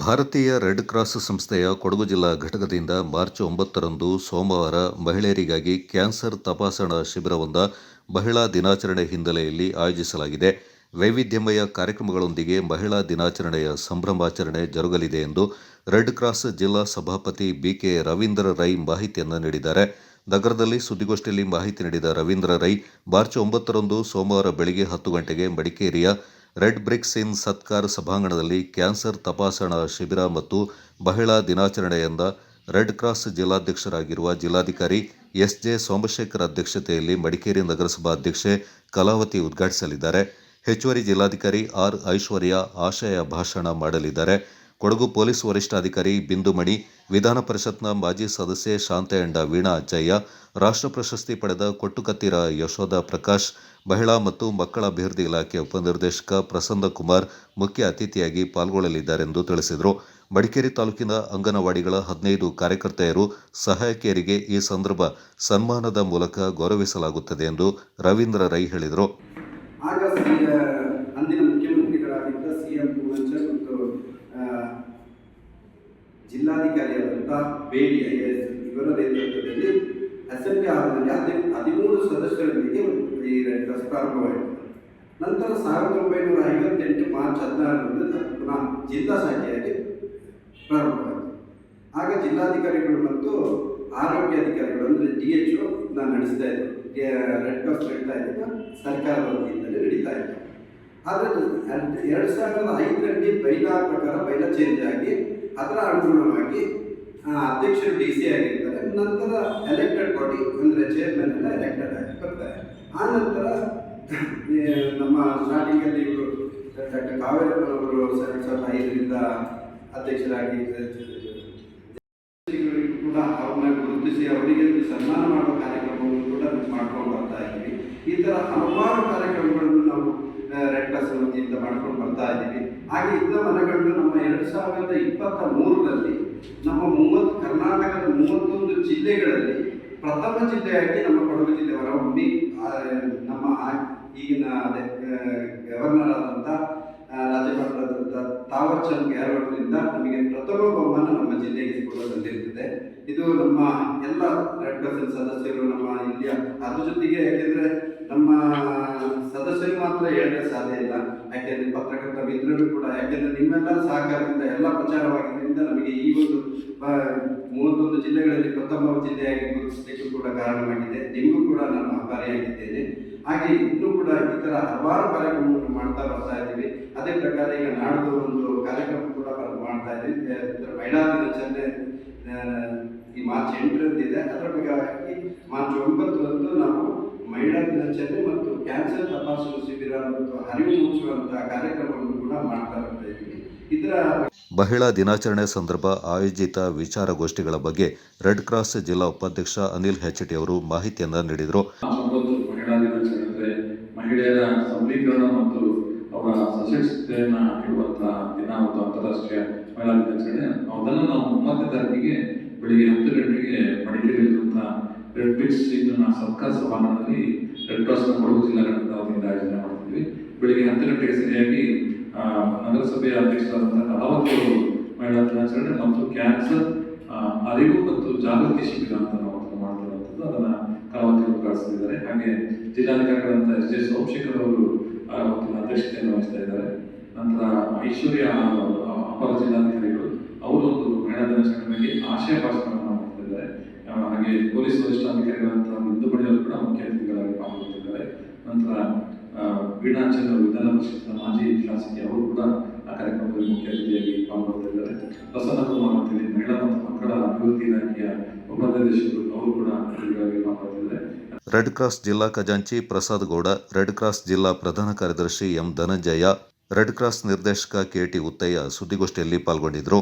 ಭಾರತೀಯ red cross ಸಂಸ್ಥೆಯ ಕೊಡಗು ಜಿಲ್ಲಾ ಘಟಕದಿಂದ ಮಾರ್ಚ್ 9ರಂದು ಸೋಮವಾರ ಮಹಿಳೆಯರಿಗಾಗಿ ಕ್ಯಾನ್ಸರ್ ತಪಾಸಣಾ ಶಿಬಿರವೊಂದ ಮಹಿಳಾ ದಿನಾಚರಣೆ ಹಿನ್ನೆಲೆಯಲ್ಲಿ ಆಯೋಜಿಸಲಾಗಿದೆ. ವೈವಿಧ್ಯಮಯ ಕಾರ್ಯಕ್ರಮಗಳೊಂದಿಗೆ ಮಹಿಳಾ ದಿನಾಚರಣೆಯ ಸಂಭ್ರಮಾಚರಣೆ ಜರುಗಲಿದೆ ಎಂದು ರೆಡ್ ಕ್ರಾಸ್ ಜಿಲ್ಲಾ ಸಭಾಪತಿ ಬಿಕೆ ರವೀಂದ್ರ ರೈ ಮಾಹಿತಿಯನ್ನು ನೀಡಿದ್ದಾರೆ. ನಗರದಲ್ಲಿ ಸುದ್ದಿಗೋಷ್ಠಿಯಲ್ಲಿ ಮಾಹಿತಿ ನೀಡಿದ ರವೀಂದ್ರ ರೈ, ಮಾರ್ಚ್ 9ರಂದು ಸೋಮವಾರ ಬೆಳಗ್ಗೆ 10 ಗಂಟೆಗೆ ಮಡಿಕೇರಿಯ ರೆಡ್ ಬ್ರಿಕ್ಸ್ ಇನ್ ಸತ್ಕಾರ್ ಸಭಾಂಗಣದಲ್ಲಿ ಕ್ಯಾನ್ಸರ್ ತಪಾಸಣಾ ಶಿಬಿರ ಮತ್ತು ಮಹಿಳಾ ದಿನಾಚರಣೆಯಿಂದ ರೆಡ್ ಕ್ರಾಸ್ ಜಿಲ್ಲಾಧ್ಯಕ್ಷರಾಗಿರುವ ಜಿಲ್ಲಾಧಿಕಾರಿ ಎಸ್.ಜೆ. ಸೋಮಶೇಖರ್ ಅಧ್ಯಕ್ಷತೆಯಲ್ಲಿ ಮಡಿಕೇರಿ ನಗರಸಭಾ ಅಧ್ಯಕ್ಷೆ ಕಲಾವತಿ ಉದ್ಘಾಟಿಸಲಿದ್ದಾರೆ. ಹೆಚ್ಚುವರಿ ಜಿಲ್ಲಾಧಿಕಾರಿ ಆರ್. ಐಶ್ವರ್ಯ ಆಶಯ ಭಾಷಣ ಮಾಡಲಿದ್ದಾರೆ. ಕೊಡಗು ಪೊಲೀಸ್ ವರಿಷ್ಠಾಧಿಕಾರಿ ಬಿಂದುಮಣಿ, ವಿಧಾನ ಪರಿಷತ್ನ ಮಾಜಿ ಸದಸ್ಯೆ ಶಾಂತಯಂಡ ವೀಣಾ ಅಚ್ಚಯ್ಯ, ರಾಷ್ಟ್ರ ಪ್ರಶಸ್ತಿ ಪಡೆದ ಕೊಟ್ಟುಕತ್ತಿರ ಯಶೋಧ ಪ್ರಕಾಶ್, ಮಹಿಳಾ ಮತ್ತು ಮಕ್ಕಳ ಅಭಿವೃದ್ಧಿ ಇಲಾಖೆ ಉಪನಿರ್ದೇಶಕ ಪ್ರಸನ್ನ ಕುಮಾರ್ ಮುಖ್ಯ ಅತಿಥಿಯಾಗಿ ಪಾಲ್ಗೊಳ್ಳಲಿದ್ದಾರೆಂದು ತಿಳಿಸಿದರು. ಮಡಿಕೇರಿ ತಾಲೂಕಿನ ಅಂಗನವಾಡಿಗಳ 15 ಕಾರ್ಯಕರ್ತೆಯರು, ಸಹಾಯಕಿಯರಿಗೆ ಈ ಸಂದರ್ಭ ಸನ್ಮಾನದ ಮೂಲಕ ಗೌರವಿಸಲಾಗುತ್ತದೆ ಎಂದು ರವೀಂದ್ರ ರೈ ಹೇಳಿದರು. ಅಂದಿನ ಮುಖ್ಯಮಂತ್ರಿಗಳಾಗಿದ್ದ ಸಿಎಂ ಪೂರ್ಣಚಂದ್ರ ಮತ್ತು ಜಿಲ್ಲಾಧಿಕಾರಿಯಾದಂಥ ಬೇಡಿ IAS ಇವರ ನೇತೃತ್ವದಲ್ಲಿ ಅಸೆಂಬ್ಲಿ ಹಾಲ್ನಲ್ಲಿ 13 ಸದಸ್ಯರೊಂದಿಗೆ ಈ ರೆಡ್ ಕ್ರಾಸ್ ಪ್ರಾರಂಭವಾಯಿತು. ನಂತರ 1958 ಮಾರ್ಚ್ 16ರಂದು ಪುನಃ ಜಿಲ್ಲಾ ಶಾಖೆಯಾಗಿ ಪ್ರಾರಂಭವಾಯಿತು. ಆಗ ಜಿಲ್ಲಾಧಿಕಾರಿಗಳು ಮತ್ತು ಆರೋಗ್ಯ ಅಧಿಕಾರಿಗಳು ಅಂದರೆ DHO ನಡೆಸ್ತಾ ಇದ್ದರು. ರೆಡ್ ಕ್ರಾಸ್ ನಡೀತಾ ಇದ್ದ ಸರ್ಕಾರದ ವತಿಯಿಂದಲೇ ನಡೀತಾ ಇತ್ತು. ಆದರೆ 2005ರಲ್ಲಿ ಬೈಲಾ ಪ್ರಕಾರ ಬೈಲಾ ಚೇಂಜ್ ಆಗಿ ಅದರ ಅನುಗುಣವಾಗಿ ಅಧ್ಯಕ್ಷರು DC ಆಗಿರ್ತಾರೆ. ನಂತರ ಎಲೆಕ್ಟೆಡ್ ಬಾಡಿ ಅಂದರೆ ಚೇರ್ಮನ್ ಎಲ್ಲ ಎಲೆಕ್ಟೆಡ್ ಆಗಿ ಬರ್ತಾರೆ. ಆ ನಂತರ ನಮ್ಮ ಸ್ಟಾರ್ಟಿಂಗಲ್ಲಿ ಇವರು ಡಾಕ್ಟರ್ ಕಾವೇರಪ್ಪನವರು 2005ರಿಂದ ಅಧ್ಯಕ್ಷರಾಗಿ ಕೂಡ ಅವ್ರನ್ನ ಗುರುತಿಸಿ ಅವರಿಗೆ ಸನ್ಮಾನ ಮಾಡುವ ಕಾರ್ಯಕ್ರಮವನ್ನು ಕೂಡ ಮಾಡ್ಕೊಂಡು ಬರ್ತಾ ಇದ್ದೀವಿ. ಈ ಥರ ಹಲವಾರು ಕಾರ್ಯಕ್ರಮಗಳನ್ನು ನಾವು ರೆಡ್ ಕ್ರಾಸ್ ವತಿಯಿಂದ ಮಾಡ್ಕೊಂಡು ಬರ್ತಾ ಇದ್ದೀವಿ. ಹಾಗೆ ಇದ್ದ ಮನೆಗಳನ್ನು ನಮ್ಮ 2023ರಲ್ಲಿ ನಮ್ಮ ಕರ್ನಾಟಕದ 31 ಜಿಲ್ಲೆಗಳಲ್ಲಿ ಪ್ರಥಮ ಜಿಲ್ಲೆಯಾಗಿ ನಮ್ಮ ಕೊಡಗು ಜಿಲ್ಲೆ ಹೊರಹೊಮ್ಮಿ ನಮ್ಮ ಈಗಿನ ಗವರ್ನರ್ ಆದಂಥ ರಾಜ್ಯಪಾಲರಾದಂಥ ತಾವರ್ ಚಂದ್ ಗೆಹ್ಲೋಟ್ರಿಂದ ನಮಗೆ ಪ್ರಥಮ ಬಹುಮಾನ ನಮ್ಮ ಜಿಲ್ಲೆಗೆ ಕೊಡೋದಂತಿರ್ತದೆ. ಇದು ನಮ್ಮ ಎಲ್ಲ ರೆಡ್ ಕ್ರಾಸ್ ಸದಸ್ಯರು ನಮ್ಮ ಇಲ್ಲಿಯ ಅದ್ರ ಜೊತೆಗೆ, ಯಾಕೆಂದರೆ ನಮ್ಮ ಸದಸ್ಯರು ಮಾತ್ರ ಹೇಳಿದ್ರೆ ಸಾಧ್ಯ ಇಲ್ಲ. ಯಾಕೆಂದರೆ ಪತ್ರಕರ್ತ ಮಿತ್ರರು ಕೂಡ, ಯಾಕೆಂದರೆ ನಿಮ್ಮೆಲ್ಲರ ಸಹಕಾರದಿಂದ ಎಲ್ಲ ಪ್ರಚಾರವಾಗಿದ್ದರಿಂದ ನಮಗೆ ಈ ಒಂದು 31 ಜಿಲ್ಲೆಗಳಲ್ಲಿ ಪ್ರಥಮ ಜಿಲ್ಲೆಯಾಗಿ ಗುರುತಿಸಲಿಕ್ಕೂ ಕೂಡ ಕಾರಣವಾಗಿದೆ. ನಿಮಗೂ ಕೂಡ ನಾನು ಆಭಾರಿಯಾಗಿದ್ದೇನೆ. ಹಾಗೆ ಇನ್ನೂ ಕೂಡ ಈ ಥರ ಹಲವಾರು ಕಾರ್ಯಕ್ರಮವನ್ನು ಮಾಡ್ತಾ ಬರ್ತಾ ಇದ್ದೀವಿ. ಅದೇ ಪ್ರಕಾರ ಈಗ ನಾಡ್ದು ಒಂದು ಕಾರ್ಯಕ್ರಮ ಕೂಡ ಮಾಡ್ತಾ ಇದ್ದೀವಿ. ಮಹಿಳಾ ದಿನಾಚರಣೆ ಈ ಮಾರ್ಚ್ 8ರಂದಿದೆ. ಅದರ ಭಾಗವಾಗಿ ಮಾರ್ಚ್ 9ರಂದು ನಾವು ಮಹಿಳಾ ದಿನಾಚರಣೆ ಮತ್ತು ಕ್ಯಾನ್ಸರ್ ತಪಾಸಣಾ ಶಿಬಿರ ಮತ್ತು ಅರಿವು ಮೂಡಿಸುವಂತಹ ಕಾರ್ಯಕ್ರಮವನ್ನು ಕೂಡ ಮಾಡ್ತಾ ಬರ್ತಾ ಇದ್ದೀವಿ. ಮಹಿಳಾ ದಿನಾಚರಣೆ ಸಂದರ್ಭ ಆಯೋಜಿತ ವಿಚಾರಗೋಷ್ಠಿಗಳ ಬಗ್ಗೆ ರೆಡ್ ಕ್ರಾಸ್ ಜಿಲ್ಲಾ ಉಪಾಧ್ಯಕ್ಷ ಅನಿಲ್ ಹೆಚ್ಟಿ ಅವರು ಮಾಹಿತಿಯನ್ನ ನೀಡಿದರು. ಮಹಿಳಾ ದಿನಾಚರಣೆ ಮಹಿಳೆಯರ ಸಬಲೀಕರಣ ಮತ್ತು ಅವರ ಸಶಕ್ತತೆಯನ್ನು ಇಡುವಂತಹ ದಿನ ಮತ್ತು ಅಂತಾರಾಷ್ಟ್ರೀಯ ಮಹಿಳಾ ದಿನಾಚರಣೆ. ಅದನ್ನು ನಾವು 9ನೇ ತಾರೀಕಿಗೆ ಬೆಳಿಗ್ಗೆ 10 ಗಂಟೆಗೆ ಮಡಿಕೇರಿಯಲ್ಲಿರುವಂತಹ ರೆಡ್ ಬ್ರಿಕ್ಸ್ ಇನ್ ಸತ್ಕಾರ್ ಸಭಾಂಗಣದಲ್ಲಿ ರೆಡ್ ಕ್ರಾಸ್ ಕೊಡಗು ಜಿಲ್ಲಾ ಘಟಕದ ವತಿಯಿಂದ ಆಯೋಜನೆ ಮಾಡ್ತಿದ್ವಿ. ಬೆಳಿಗ್ಗೆ 10 ಗಂಟೆಗೆ ಸರಿಯಾಗಿ ನಗರಸಭೆಯ ಅಧ್ಯಕ್ಷರಾದಂತಹ ಕಲಾವತಿ ಅವರು ಮಹಿಳಾ ದಿನಾಚರಣೆ ಮತ್ತು ಕ್ಯಾನ್ಸರ್ ಅರಿವು ಮತ್ತು ಜಾಗೃತಿ ಶಿಬಿರ ಅಂತ ನಾವು ಮಾಡ್ತಿರುವಂಥದ್ದು, ಅದನ್ನು ಕಲಾವತಿ ಉದ್ಘಾಟಿಸಲಿದ್ದಾರೆ. ಹಾಗೆ ಜಿಲ್ಲಾಧಿಕಾರಿಗಳಂತ ಎಸ್.ಜೆ. ಸೋಮಶೇಖರ್ ಅವರು ಅಧ್ಯಕ್ಷತೆಯನ್ನು ವಹಿಸ್ತಾ ಇದ್ದಾರೆ. ನಂತರ ಐಶ್ವರ್ಯ ಅಪರ ಜಿಲ್ಲಾಧಿಕಾರಿಗಳು ಅವರು ಒಂದು ಮಹಿಳಾ ದಿನಾಚರಣೆ ಬಗ್ಗೆ ಆಶಯ ಭಾಷಣವನ್ನು ಮಾಡ್ತಾ ಇದ್ದಾರೆ. ಹಾಗೆ ಪೊಲೀಸ್ ವರಿಷ್ಠಾಧಿಕಾರಿಗಳಂತ ಬಿಂದುಮಣಿ ಅವರು ಕೂಡ ಮುಖ್ಯ ಅತಿಥಿಗಳಾಗಿ ಪಾಲ್ಗೊಳ್ತಿದ್ದಾರೆ. ನಂತರ ವೀಣಾ ಅಚ್ಚಯ್ಯ ವಿಧಾನ ಪರಿಷತ್ನ ಮಾಜಿ ಶಾಸಕಿ ಅವರು ಕೂಡ ಆ ಕಾರ್ಯಕ್ರಮದಲ್ಲಿ ಮುಖ್ಯ ಅತಿಥಿಯಾಗಿ ಪಾಲ್ಗೊಳ್ತಿದ್ದಾರೆ. ಪ್ರಸನ್ನ ಕುಮಾರ್ ಅಂತೇಳಿ ಮಹಿಳಾ ಮತ್ತು ಮಕ್ಕಳ ಅಭಿವೃದ್ಧಿ ಇಲಾಖೆಯ ಉಪನಿರ್ದೇಶಕರು ಅವರು ಕೂಡ ಅತಿಥಿಗಳಾಗಿ ಪಾಲ್ಗೊಳ್ತಿದ್ದಾರೆ. ರೆಡ್ ಕ್ರಾಸ್ ಜಿಲ್ಲಾ ಖಜಾಂಚಿ ಪ್ರಸಾದ್ ಗೌಡ, ರೆಡ್ ಕ್ರಾಸ್ ಜಿಲ್ಲಾ ಪ್ರಧಾನ ಕಾರ್ಯದರ್ಶಿ ಎಂ ಧನಂಜಯ, ರೆಡ್ ಕ್ರಾಸ್ ನಿರ್ದೇಶಕ KT ಉತ್ತಯ್ಯ ಸುದ್ದಿಗೋಷ್ಠಿಯಲ್ಲಿ ಪಾಲ್ಗೊಂಡಿದ್ದರು.